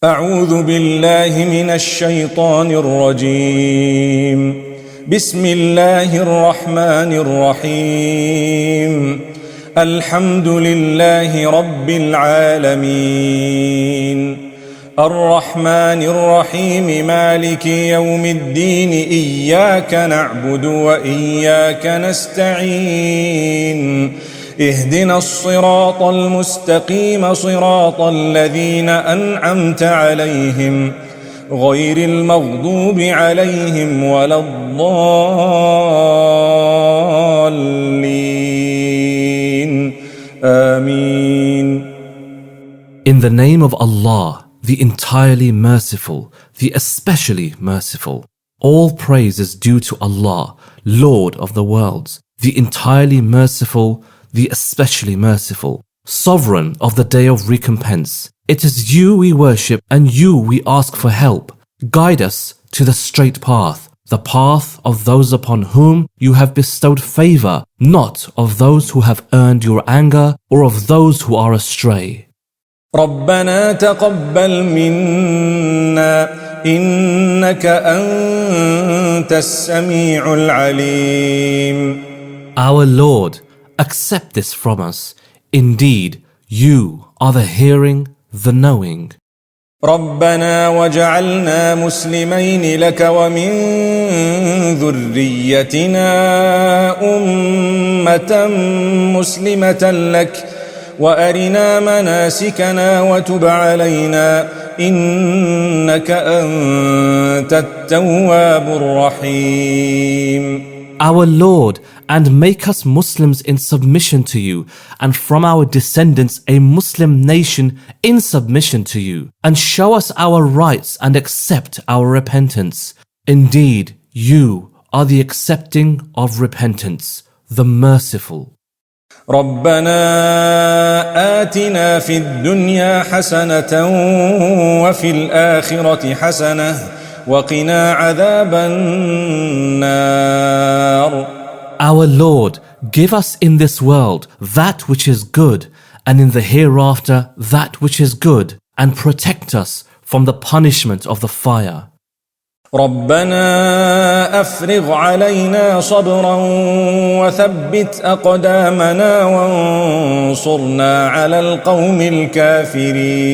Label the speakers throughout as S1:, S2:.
S1: أعوذ بالله من الشيطان الرجيم بسم الله الرحمن الرحيم الحمد لله رب العالمين الرحمن الرحيم مالك يوم الدين إياك نعبد وإياك نستعين اهدنا الصراط المستقيم صراط الذين أنعمت عليهم غير المغضوب عليهم ولا الضالين آمين.
S2: In the name of Allah, the entirely merciful, the especially merciful. All praise is due to Allah, Lord of the worlds, the entirely merciful, the especially merciful, sovereign of the day of recompense. It is you we worship and you we ask for help. Guide us to the straight path, the path of those upon whom you have bestowed favor, not of those who have earned your anger or of those who are astray.
S1: ربنا تقبل منا إنك أنت السميع العليم.
S2: Our Lord, accept this from us. Indeed, you are the hearing, the knowing.
S1: ربنا وجعلنا مسلمين لك ومن ذريتنا أمة مسلمة لك وأرنا مناسكنا وتب علينا إنك أنت التواب الرحيم.
S2: Our Lord, and make us Muslims in submission to you, and from our descendants a Muslim nation in submission to you, and show us our rights and accept our repentance. Indeed, you are the accepting of repentance, the merciful.
S1: ربنا آتنا في الدنيا حسنة وفي الآخرة حسنة وقنا عذاب النار.
S2: Our Lord, give us in this world that which is good, and in the hereafter that which is good, and protect us from the punishment of the fire.
S1: ربنا أفرغ علينا صبرا وثبت أقدامنا وانصرنا على القوم الكافرين.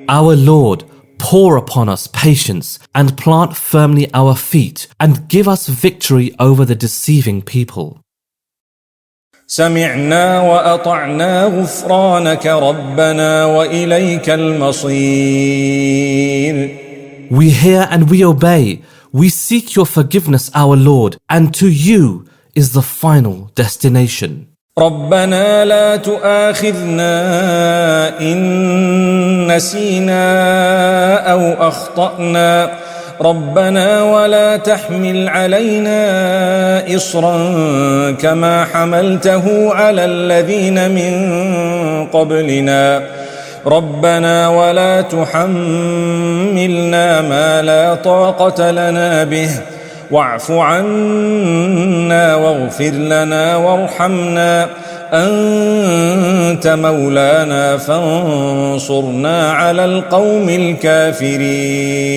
S2: Our Lord, pour upon us patience and plant firmly our feet and give us victory over the deceiving people.
S1: سمعنا وأطعنا غفرانك ربنا وإليك المصير.
S2: We hear and we obey. We seek your forgiveness, our Lord, and to you is the final destination.
S1: ربنا لا تؤاخذنا إن نسينا أو أخطأنا ربنا ولا تحمل علينا إصرا كما حملته على الذين من قبلنا ربنا ولا تحملنا ما لا طاقة لنا به واعف عنا واغفر لنا وارحمنا أنت مولانا فانصرنا على القوم الكافرين.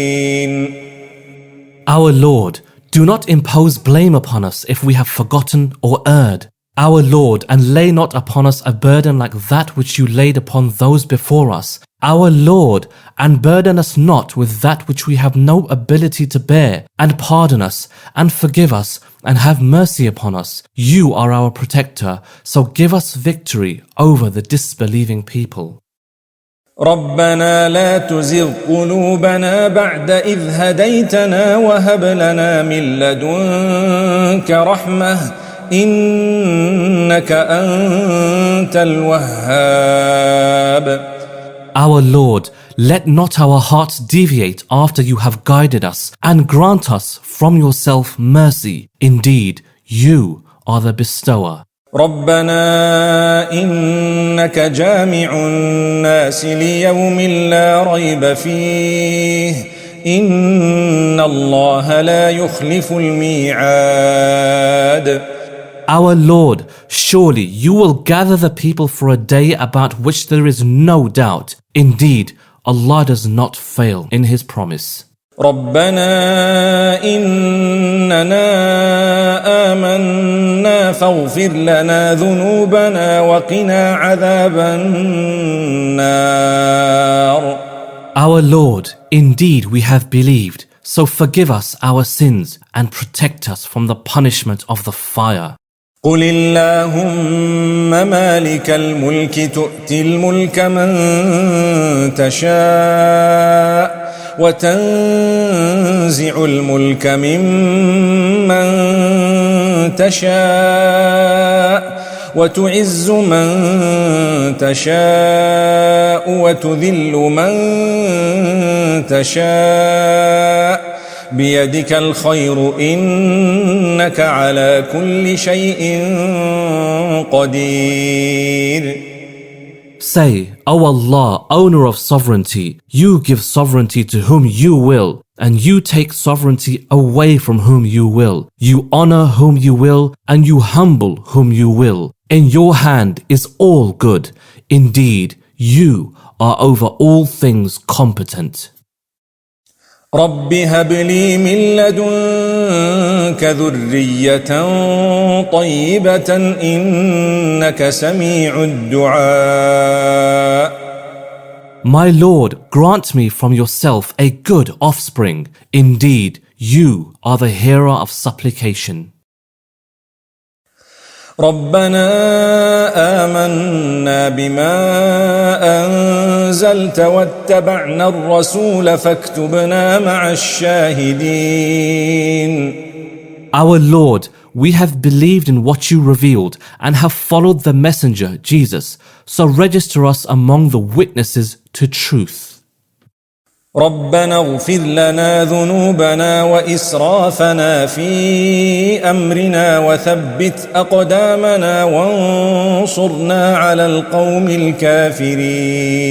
S2: Our Lord, do not impose blame upon us if we have forgotten or erred. Our Lord, and lay not upon us a burden like that which you laid upon those before us. Our Lord, and burden us not with that which we have no ability to bear, and pardon us, and forgive us, and have mercy upon us. You are our protector, so give us victory over the disbelieving people.
S1: ربنا لا تزغ قلوبنا بعد إذ هديتنا وهب لنا من لدنك رحمة إنك أنت الوهاب.
S2: Our Lord, let not our hearts deviate after you have guided us, and grant us from yourself mercy. Indeed, you are the bestower.
S1: ربنا إنك جامع الناس ليوم لا ريب فيه إن الله لا يخلف الميعاد.
S2: Our Lord, surely you will gather the people for a day about which there is no doubt. Indeed, Allah does not fail in His promise.
S1: ربنا إننا آمنا فاغفر لنا ذنوبنا وقنا عذاب النار.
S2: Our Lord, indeed we have believed, so forgive us our sins and protect us from the punishment of the fire.
S1: قل اللهم مالك الملك تؤتي الملك من تشاء وتنزع الملك ممن تشاء وتعز من تشاء وتذل من تشاء بيدك الخير إنك على كل شيء قدير.
S2: Say, O Allah, owner of sovereignty, you give sovereignty to whom you will, and you take sovereignty away from whom you will. You honor whom you will, and you humble whom you will. In your hand is all good. Indeed, you are over all things competent.
S1: رب هب لي من لدنك ذرية طيبة إنك سميع الدعاء.
S2: My Lord, grant me from yourself a good offspring. Indeed, you are the hearer of supplication.
S1: ربنا آمنا بما أنزلت واتبعنا الرسول فاكتبنا مع الشاهدين.
S2: Our Lord, we have believed in what you revealed and have followed the messenger, Jesus, so register us among the witnesses to truth.
S1: ربنا اغفر لنا ذنوبنا وإسرافنا في أمرنا وثبت أقدامنا وانصرنا على القوم الكافرين.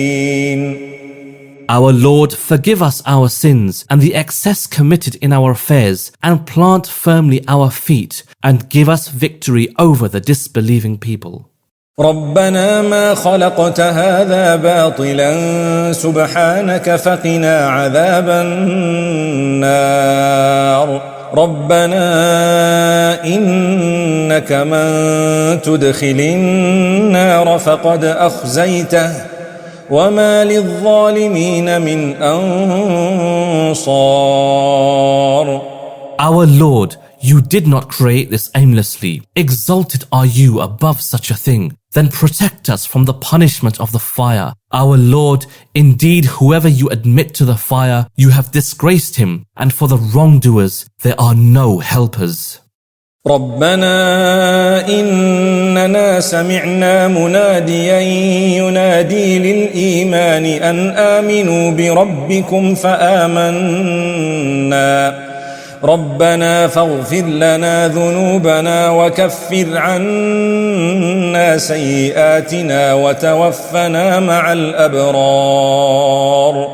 S2: Our Lord, forgive us our sins and the excess committed in our affairs, and plant firmly our feet, and give us victory over the disbelieving people.
S1: ربنا ما خلقت هذا باطلا سبحانك فقنا عذاب النار. ربنا إنك من تدخل النار فقد أخزيته وما للظالمين من أنصار.
S2: Our Lord, you did not create this aimlessly. Exalted are you above such a thing. Then protect us from the punishment of the fire. Our Lord, indeed whoever you admit to the fire, you have disgraced him, and for the wrongdoers there are no helpers.
S1: ربنا إننا سمعنا مناديا ينادي للإيمان أن آمنوا بربكم فآمنا. ربنا فاغفر لنا ذنوبنا وكفر عنا سيئاتنا وتوفنا مع الأبرار.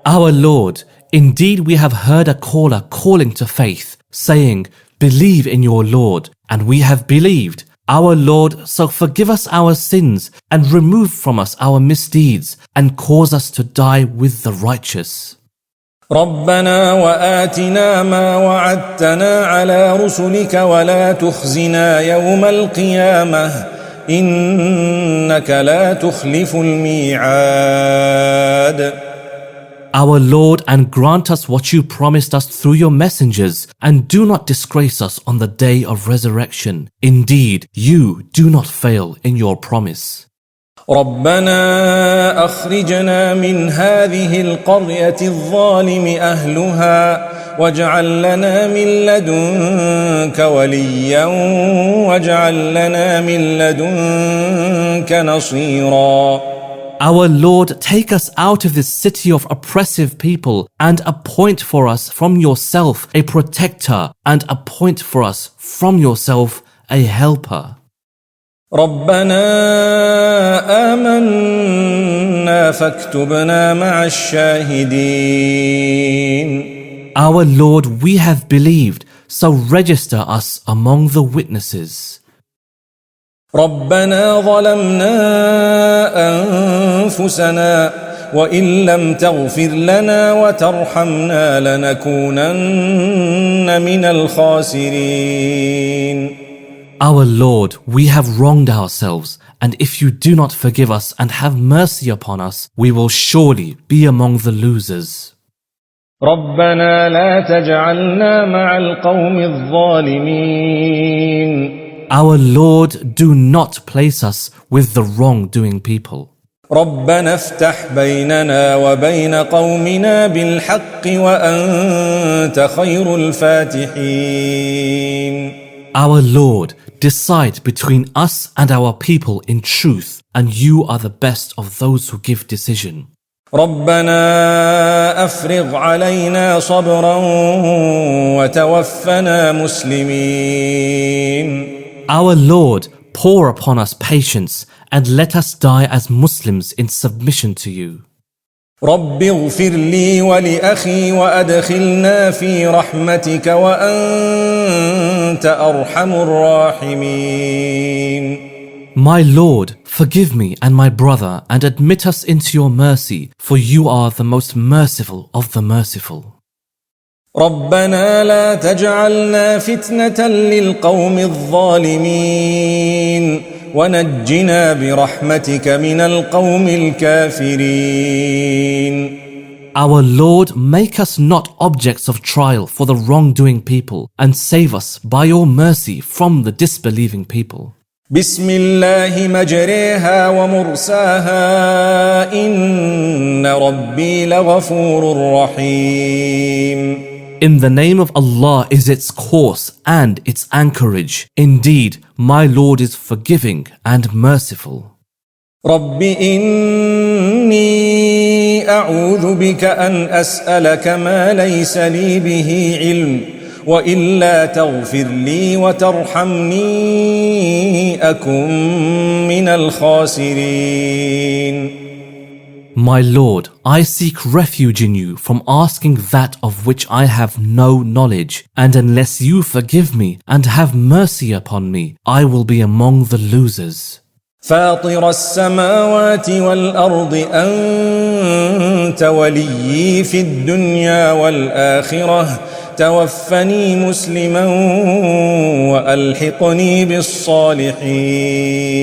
S2: Our Lord, indeed we have heard a caller calling to faith, saying, believe in your Lord, and we have believed. Our Lord, so forgive us our sins and remove from us our misdeeds and cause us to die with the righteous.
S1: ربنا وآتنا ما وعدتنا على رسلك ولا تخزنا يوم القيامة إنك لا تخلف الميعاد.
S2: Our Lord, and grant us what you promised us through your messengers, and do not disgrace us on the day of resurrection. Indeed, you do not fail in your promise.
S1: ربنا أخرجنا من هذه القرية الظالم أهلها واجعل لنا من لدنك وليا واجعل لنا من لدنك نصيرا.
S2: Our Lord, take us out of this city of oppressive people and appoint for us from yourself a protector, and appoint for us from yourself a helper.
S1: ربنا آمنا فاكتبنا مع الشاهدين.
S2: Our Lord, we have believed, so register us among the witnesses.
S1: ربنا ظلمنا أنفسنا وإن لم تغفر لنا وترحمنا لنكونن من الخاسرين.
S2: Our Lord, we have wronged ourselves, and if you do not forgive us and have mercy upon us, we will surely be among the losers.
S1: ربنا لا تجعلنا مع القوم الظالمين.
S2: Our Lord, do not place us with the wrong-doing people.
S1: ربنا افتح بيننا وبين قومنا بالحق وأنت خير الفاتحين.
S2: Our Lord, decide between us and our people in truth, and you are the best of those who give decision.
S1: ربنا أفرغ علينا صبرا وتوفنا مسلمين.
S2: Our Lord, pour upon us patience and let us die as Muslims in submission to you.
S1: رب اغفر لي ولأخي وأدخلنا في رحمتك وأنت أرحم الراحمين.
S2: My Lord, forgive me and my brother and admit us into your mercy, for you are the most merciful of the merciful.
S1: ربنا لا تجعلنا فتنة للقوم الظالمين ونجنا برحمتك من القوم الكافرين.
S2: Our Lord, make us not objects of trial for the wrongdoing people and save us by your mercy from the disbelieving people.
S1: بسم الله مجريها ومرساها إن ربي لغفور رحيم.
S2: In the name of Allah is its course and its anchorage. Indeed, my Lord is forgiving and merciful.
S1: رب إني أعوذ بك أن أسألك ما ليس لي به علم وإلا تغفر لي وترحمني أكن من الخاسرين.
S2: My Lord, I seek refuge in you from asking that of which I have no knowledge, and unless you forgive me and have mercy upon me, I will be among the losers.
S1: فاطر السماوات والأرض أنت وليي في الدنيا والآخرة توفني مسلما وألحقني بالصالحين.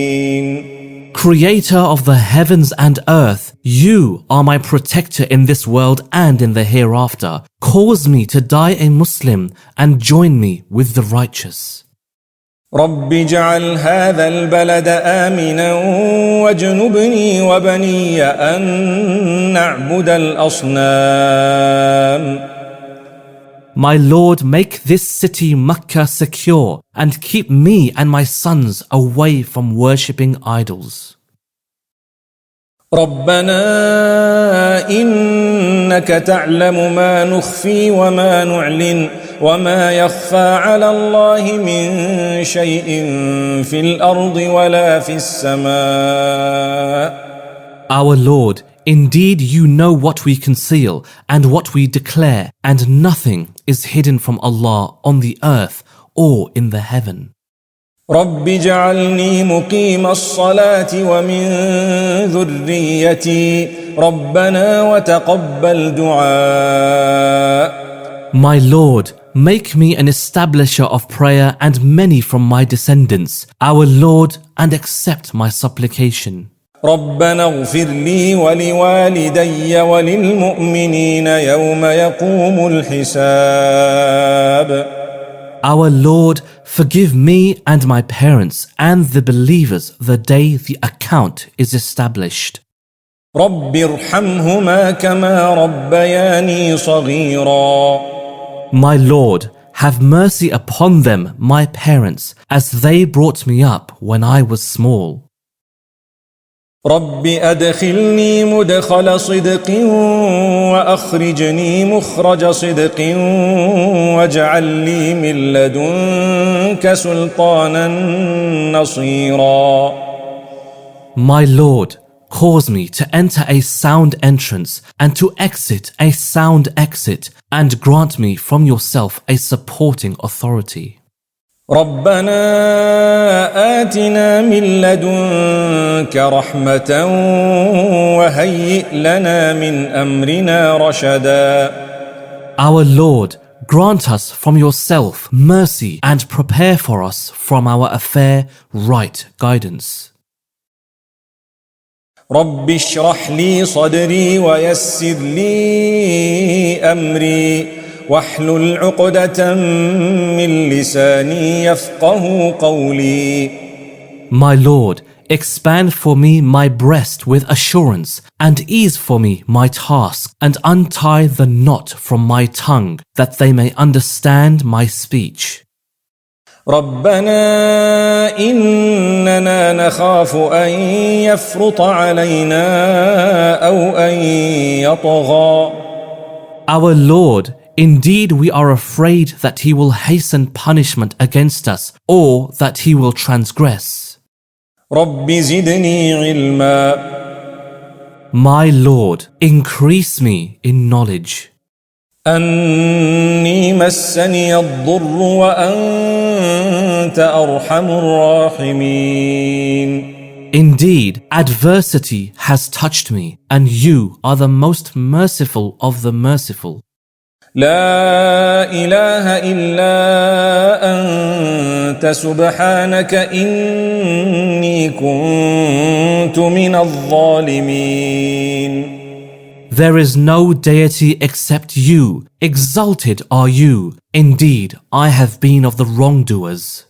S2: Creator of the heavens and earth, you are my protector in this world and in the hereafter. Cause me to die a Muslim and join me with the righteous.
S1: رب اجعل هذا البلد آمنا واجنبني وبني أن نعبد الأصنام.
S2: My Lord, make this city Mecca secure and keep me and my sons away from worshipping idols.
S1: ربنا إنك تعلم ما نخفي وما نعلن وما يخفى على الله من شيء في الأرض ولا في السماء.
S2: Our Lord, indeed you know what we conceal and what we declare, and nothing is hidden from Allah on the earth or in the heaven.
S1: رب اجعلني مقيم الصلاة ومن ذريتي ربنا وتقبل دعاء.
S2: My Lord, make me an establisher of prayer and many from my descendants, our Lord, and accept my supplication.
S1: ربنا اغفر لي ولوالدي وللمؤمنين يوم يقوم الحساب.
S2: Our Lord, forgive me and my parents and the believers the day the account is established.
S1: رب ارحمهما كما ربياني صغيرا.
S2: My Lord, have mercy upon them, my parents, as they brought me up when I was small.
S1: رب أدخلني مدخل صدق وأخرجني مخرج صدق واجعل لي من لدنك سلطانا نصيرا.
S2: My Lord, cause me to enter a sound entrance and to exit a sound exit, and grant me from yourself a supporting authority.
S1: ربنا آتنا من لدنك رحمة وهيئ لنا من أمرنا رشدا.
S2: Our Lord, grant us from yourself mercy and prepare for us from our affair right guidance.
S1: رب اشرح لي صدري ويسر لي أمري واحلل عقدة من لساني يفقه قولي.
S2: My Lord, expand for me my breast with assurance and ease for me my task and untie the knot from my tongue that they may understand my speech.
S1: ربنا إننا نخاف أن يفرط علينا أو أن يطغى.
S2: Our Lord, indeed we are afraid that he will hasten punishment against us or that he will transgress.
S1: رب زدني علما.
S2: My Lord, increase me in knowledge.
S1: أني مسني الضر وأنت أرحم الراحمين.
S2: Indeed, adversity has touched me, and you are the most merciful of the merciful.
S1: لا إله إلا أنت سبحانك إني كنت من الظالمين.
S2: There is no deity except you. Exalted are you. Indeed, I have been of the wrongdoers.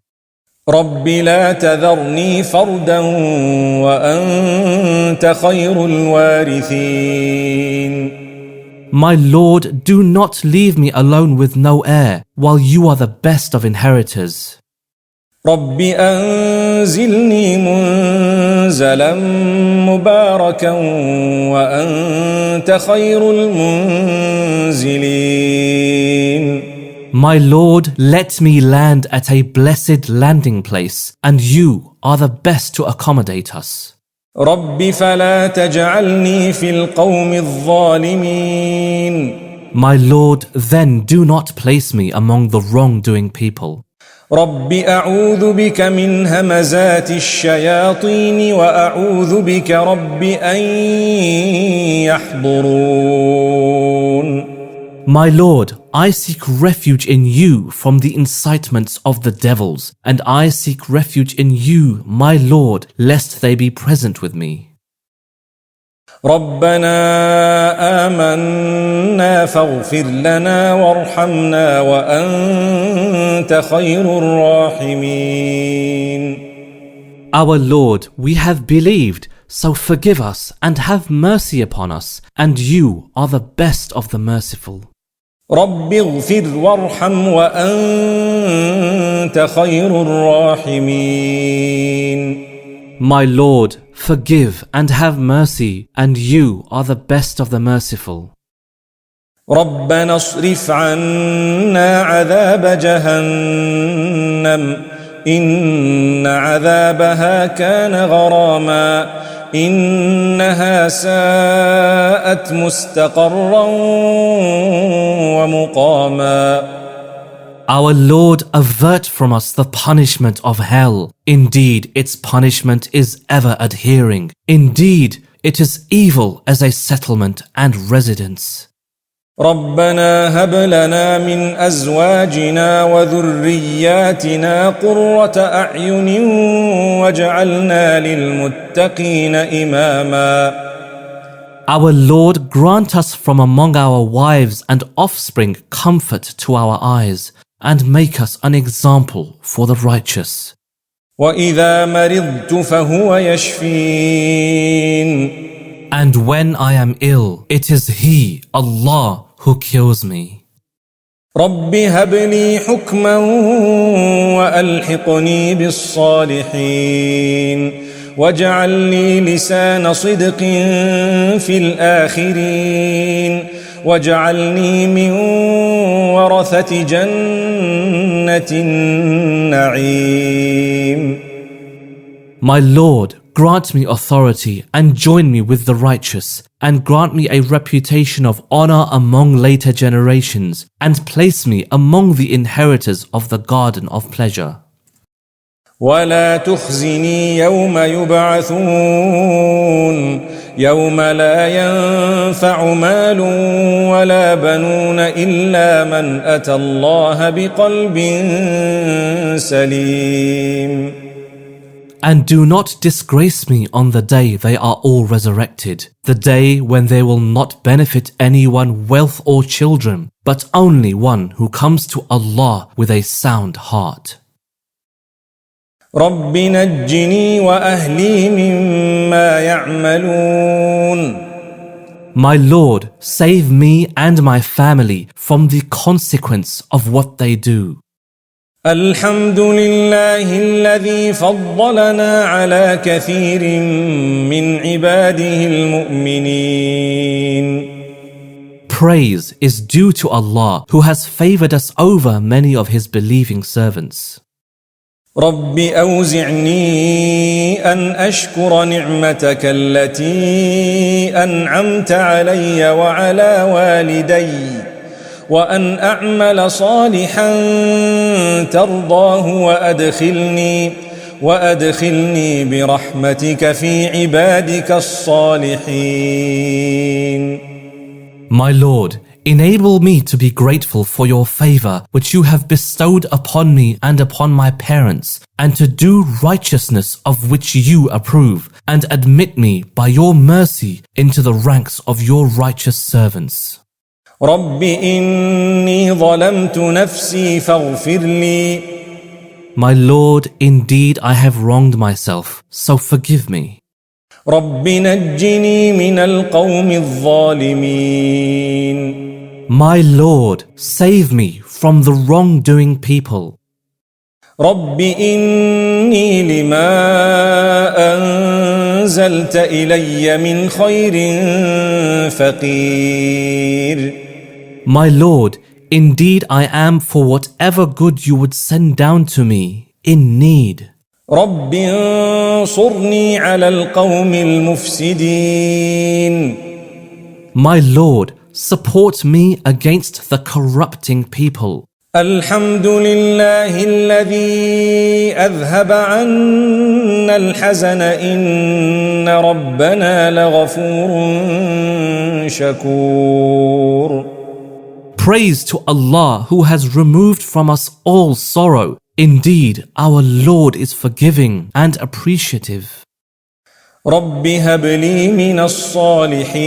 S1: رب لا تذرني فردا وأنت خير الوارثين.
S2: My Lord, do not leave me alone with no heir, while you are the best of inheritors.
S1: رب أنزلني منزلا مباركا وأنت خير المنزلين.
S2: My Lord, let me land at a blessed landing place, and you are the best to accommodate us.
S1: رب فلا تجعلني في القوم الظالمين.
S2: My Lord, then do not place me among the wrongdoing people.
S1: رب أعوذ بك من همزات الشياطين وأعوذ بك رب أن يحضرون.
S2: My Lord, I seek refuge in you from the incitements of the devils, and I seek refuge in you, my Lord, lest they be present with me.
S1: ربنا آمنا فاغفر لنا وارحمنا وأنت خير الراحمين.
S2: Our Lord, we have believed, so forgive us and have mercy upon us, and you are the best of the merciful.
S1: رب اغفر وارحم وأنت خير الراحمين.
S2: My Lord, forgive and have mercy, and you are the best of the merciful.
S1: ربنا اصرف عنا عذاب جهنم إن عذابها كان غراما إنها ساءت مستقرا ومقاما.
S2: Our Lord, avert from us the punishment of hell. Indeed, its punishment is ever adhering. Indeed, it is evil as a settlement and residence.
S1: ربنا هب لنا من أزواجنا وذرياتنا قرة أعين واجعلنا للمتقين إماما.
S2: Our Lord, grant us from among our wives and offspring comfort to our eyes, and make us an example for the righteous.
S1: وإذا مرضت فهو يشفين.
S2: And when I am ill, it is He, Allah, who cures me.
S1: رب هب لي حكما وألحقني بالصالحين واجعل لي لسان صدق في الآخرين واجعلني من ورثة جنة النعيم.
S2: My Lord, grant me authority and join me with the righteous, and grant me a reputation of honor among later generations, and place me among the inheritors of the garden of pleasure.
S1: ولا تخزني يوم يبعثون يوم لا ينفع مال ولا بنون إلا من أتى الله بقلب سليم.
S2: And do not disgrace me on the day they are all resurrected, the day when there will not benefit anyone wealth or children, but only one who comes to Allah with a sound heart.
S1: رب نجني وأهلي مما يعملون.
S2: My Lord, save me and my family from the consequence of what they do.
S1: الحمد لله الذي فضلنا على كثير من عباده المؤمنين.
S2: Praise is due to Allah who has favored us over many of His believing servants.
S1: رب أوزعني أن أشكر نعمتك التي أنعمت علي وعلى والدي وأن أعمل صالحا ترضاه وأدخلني برحمتك في عبادك الصالحين.
S2: My Lord, enable me to be grateful for your favor which you have bestowed upon me and upon my parents, and to do righteousness of which you approve, and admit me by your mercy into the ranks of your righteous servants.
S1: رب إني ظلمت نفسي فاغفر لي.
S2: My Lord, indeed I have wronged myself, so forgive me.
S1: رب نجني من القوم الظالمين.
S2: My Lord, save me from the wrongdoing people.
S1: رب إني لما أنزلت إلي من خير فقير.
S2: My Lord, indeed I am for whatever good you would send down to me, in need.
S1: رب انصرني على القوم المفسدين.
S2: My Lord, support me against the corrupting people.
S1: الحمد لله الذي أذهب عنا الحزن إن ربنا لغفور شكور.
S2: Praise to Allah who has removed from us all sorrow. Indeed, our Lord is forgiving and appreciative.
S1: رب هب لي من الصالحين.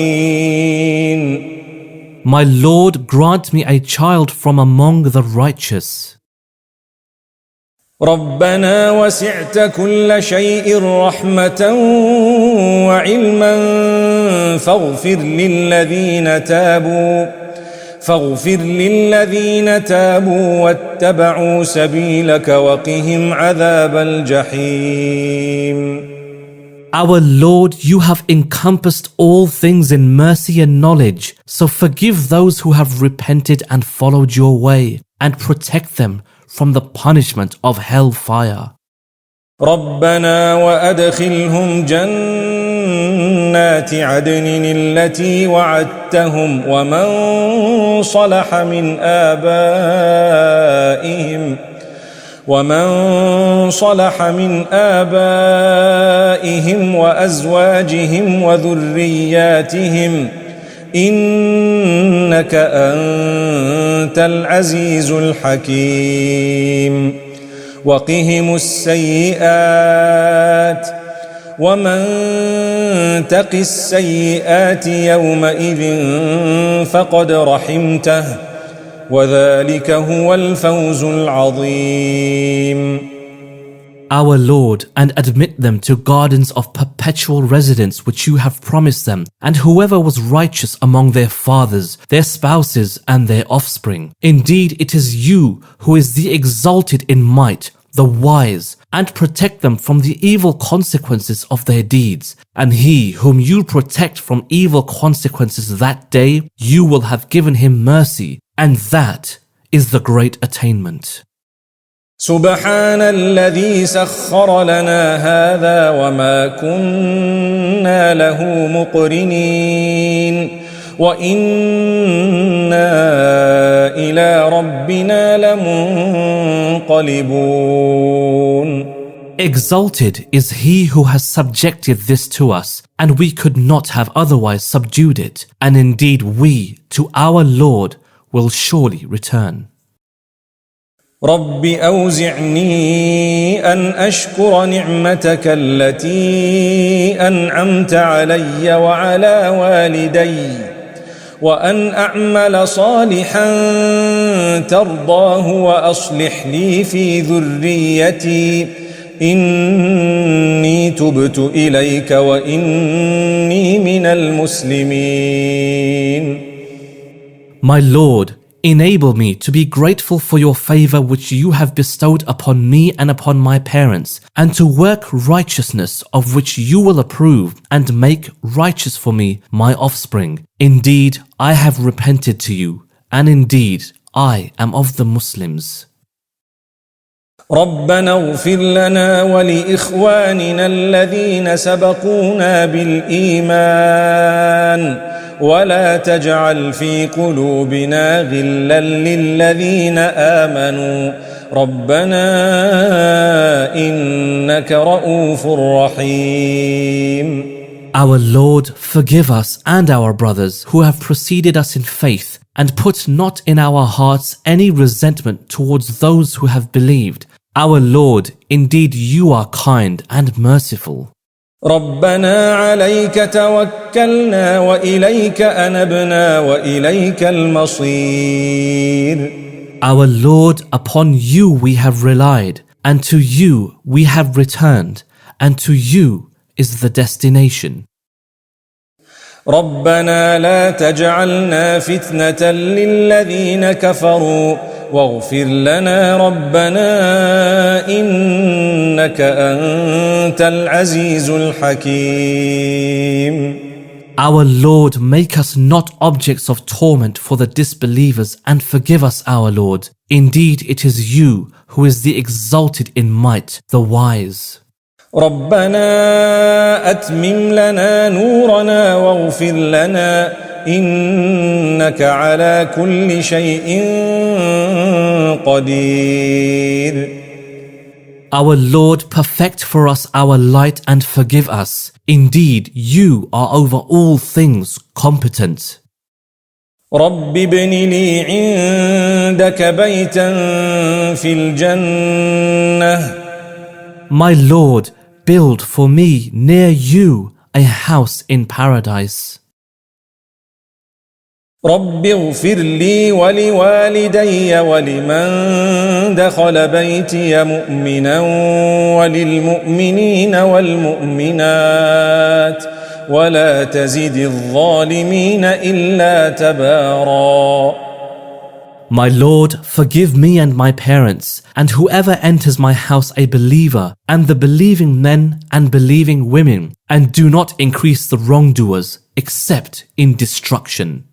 S2: My Lord, grant me a child from among the righteous.
S1: ربنا وسعت كل شيء رحمة وعلما فاغفر للذين تابوا واتبعوا سبيلك وقهم عذاب الجحيم.
S2: Our Lord, you have encompassed all things in mercy and knowledge, so forgive those who have repented and followed your way, and protect them from the punishment of hellfire.
S1: ربنا وأدخلهم جنات عدن التي وعدتهم ومن صلح من آبائهم وأزواجهم وذرياتهم إنك أنت العزيز الحكيم. وقهم السيئات ومن تق السيئات يومئذ فقد رحمته وذلك هو الفوز العظيم.
S2: Our Lord, and admit them to gardens of perpetual residence which you have promised them, and whoever was righteous among their fathers, their spouses, and their offspring. Indeed, it is you who is the exalted in might, the wise, and protect them from the evil consequences of their deeds. And he whom you protect from evil consequences that day, you will have given him mercy, and that is the great attainment.
S1: سبحان الذي سخر لنا هذا وما كنا له مقرنين وإنا إلى ربنا لمنقلبون.
S2: Exalted is he who has subjected this to us, and we could not have otherwise subdued it. And indeed we, to our Lord, will surely return.
S1: رب أوزعني أن أشكر نعمتك التي أنعمت علي وعلى والدي وأن أعمل صالحا ترضاه وأصلح لي في ذريتي إني تبت إليك وإني من المسلمين.
S2: My Lord, enable me to be grateful for your favor which you have bestowed upon me and upon my parents, and to work righteousness of which you will approve, and make righteous for me my offspring. Indeed, I have repented to you, and indeed, I am of the Muslims.
S1: ربنا اغفر لنا ولإخواننا الذين سبقونا بالإيمان ولا تجعل في قلوبنا غلا للذين آمنوا ربنا إنك رؤوف رحيم.
S2: Our Lord, forgive us and our brothers who have preceded us in faith, and put not in our hearts any resentment towards those who have believed. Our Lord, indeed you are kind and merciful.
S1: ربنا عليك توكلنا وإليك أنبنا وإليك المصير.
S2: Our Lord, upon you we have relied, and to you we have returned, and to you is the destination.
S1: ربنا لا تجعلنا فتنة للذين كفروا واغفر لنا ربنا إنك أنت العزيز الحكيم.
S2: Our Lord, make us not objects of torment for the disbelievers, and forgive us, our Lord. Indeed, it is you who is the exalted in might, the wise.
S1: ربنا أتمم لنا نورنا واغفر لنا إنك على كل شيء قدير.
S2: Our Lord, perfect for us our light and forgive us. Indeed, you are over all things competent.
S1: رب ابن لي عندك بيتا في الجنة.
S2: My Lord, build for me near you a house in paradise.
S1: رب اغفر لي ولوالدي ولمن دخل بيتي مؤمنا وللمؤمنين والمؤمنات ولا تزد الظالمين إلا تبارا.
S2: My Lord, forgive me and my parents, and whoever enters my house a believer, and the believing men and believing women, and do not increase the wrongdoers except in destruction.